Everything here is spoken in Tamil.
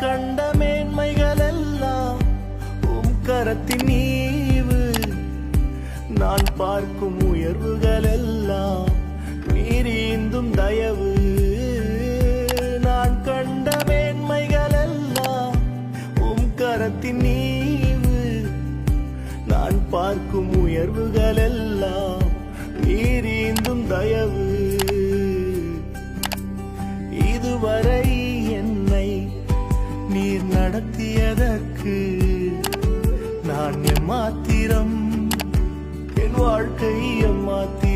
கண்ட மேன்மைகள் எல்லாம் உம் கரத்தின் நீவு. நான் பார்க்கும் உயர்வுகள் எல்லாம் நீரீந்தும் தயவு. நான் கண்ட மேன்மைகள் எல்லாம் உம் கரத்தின் நீவு. நான் பார்க்கும் உயர்வுகள் எல்லாம் நீரீந்தும் தயவு. இதுவரை என்னை நீர் நடத்தியதற்கு நான் எம்மாத்திரம், என் வாழ்க்கை எம்மாத்திரம்.